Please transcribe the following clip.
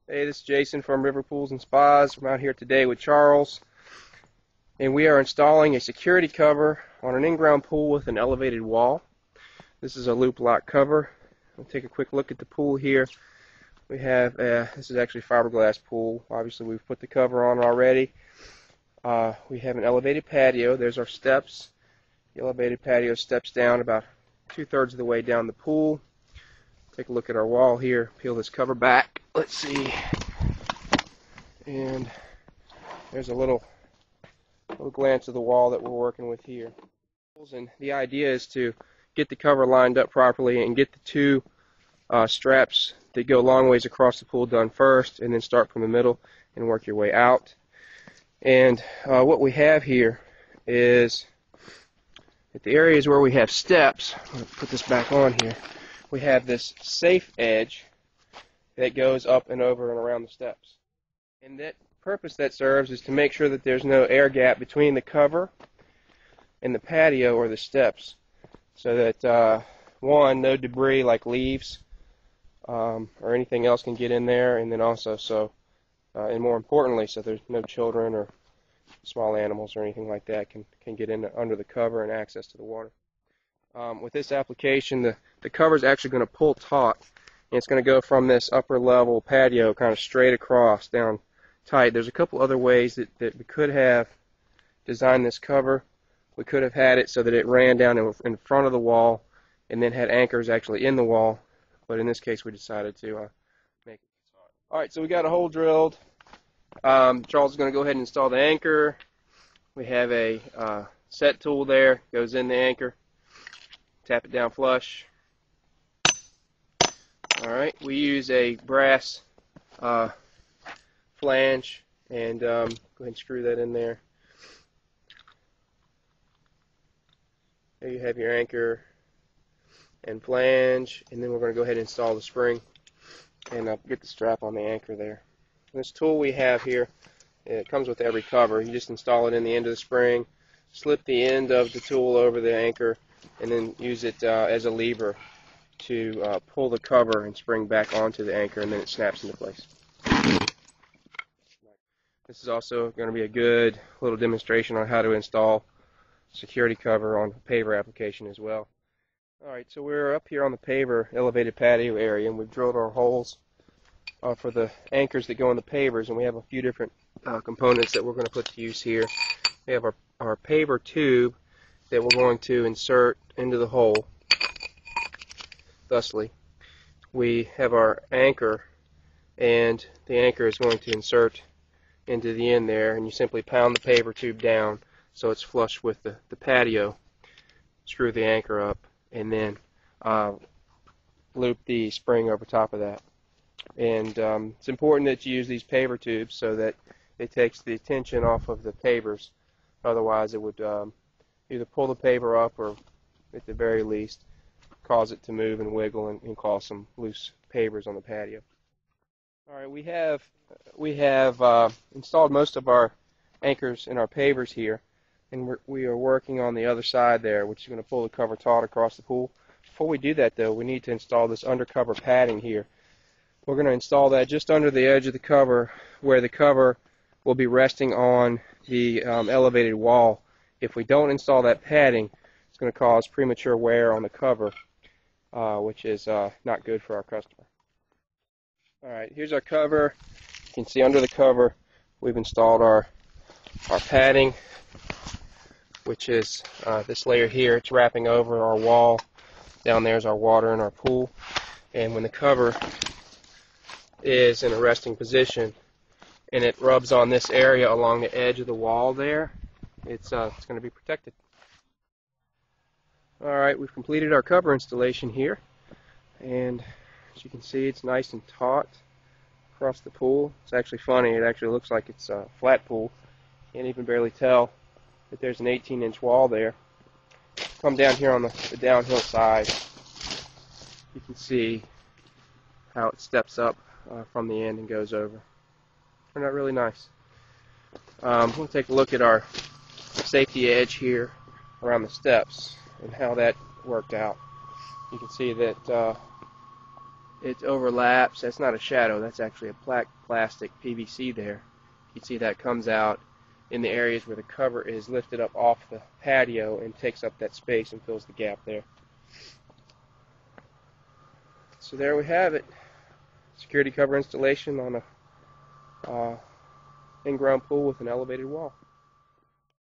Hey, this is Jason from River Pools and Spas. I'm out here today with Charles, and we are installing a security cover on an in-ground pool with an elevated wall. This is a loop lock cover. We'll take a quick look at the pool here. We have, this is actually a fiberglass pool. Obviously we've put the cover on already. We have an elevated patio. There's our steps. The elevated patio steps down about 2/3 of the way down the pool. Take a look at our wall here. Peel this cover back. Let's see. And there's a little glance of the wall that we're working with here. And the idea is to get the cover lined up properly and get the two straps that go long ways across the pool done first, and then start from the middle and work your way out. And what we have here is at the areas where we have steps, I'm going to put this back on here, we have this safe edge that goes up and over and around the steps. And that purpose that serves is to make sure that there's no air gap between the cover and the patio or the steps, so that one, no debris like leaves or anything else can get in there, and then also and more importantly, so there's no children or small animals or anything like that can get in under the cover and access to the water. With this application, the cover is actually going to pull taut, and it's going to go from this upper level patio kind of straight across down tight. There's a couple other ways that we could have designed this cover. We could have had it so that it ran down in front of the wall and then had anchors actually in the wall, but in this case we decided to make it. Alright, so we got a hole drilled. Charles is going to go ahead and install the anchor. We have a set tool there, goes in the anchor. Tap it down flush. Alright, we use a brass flange, and go ahead and screw that in there. There you have your anchor and flange, and then we're going to go ahead and install the spring and get the strap on the anchor there. This tool we have here, it comes with every cover. You just install it in the end of the spring, slip the end of the tool over the anchor, and then use it as a lever to pull the cover and spring back onto the anchor, and then it snaps into place. This is also going to be a good little demonstration on how to install security cover on a paver application as well. Alright, so we're up here on the paver elevated patio area, and we've drilled our holes for the anchors that go in the pavers, and we have a few different components that we're going to put to use here. We have our paver tube that we're going to insert into the hole, thusly. We have our anchor, and the anchor is going to insert into the end there, and you simply pound the paver tube down so it's flush with the patio. Screw the anchor up, and then loop the spring over top of that. And it's important that you use these paver tubes so that it takes the tension off of the pavers. Otherwise it would either pull the paver up, or at the very least cause it to move and wiggle and cause some loose pavers on the patio. Alright, we have installed most of our anchors in our pavers here, and we are working on the other side there, which is going to pull the cover taut across the pool. Before we do that though, we need to install this undercover padding here. We're going to install that just under the edge of the cover, where the cover will be resting on the elevated wall. If we don't install that padding, it's going to cause premature wear on the cover, which is not good for our customer. Alright, here's our cover. You can see under the cover we've installed our padding, which is this layer here. It's wrapping over our wall. Down there is our water in our pool, and when the cover is in a resting position and it rubs on this area along the edge of the wall there, it's going to be protected. Alright, we've completed our cover installation here, and as you can see, it's nice and taut across the pool. It's actually funny, it actually looks like it's a flat pool. Can't even barely tell that there's an 18-inch wall there. Come down here on the downhill side, you can see how it steps up from the end and goes over. Turned out really nice. We'll take a look at our safety edge here around the steps and how that worked out. You can see that it overlaps. That's not a shadow, that's actually a plastic PVC there. You can see that comes out in the areas where the cover is lifted up off the patio and takes up that space and fills the gap there. So there we have it. Security cover installation on a in-ground pool with an elevated wall.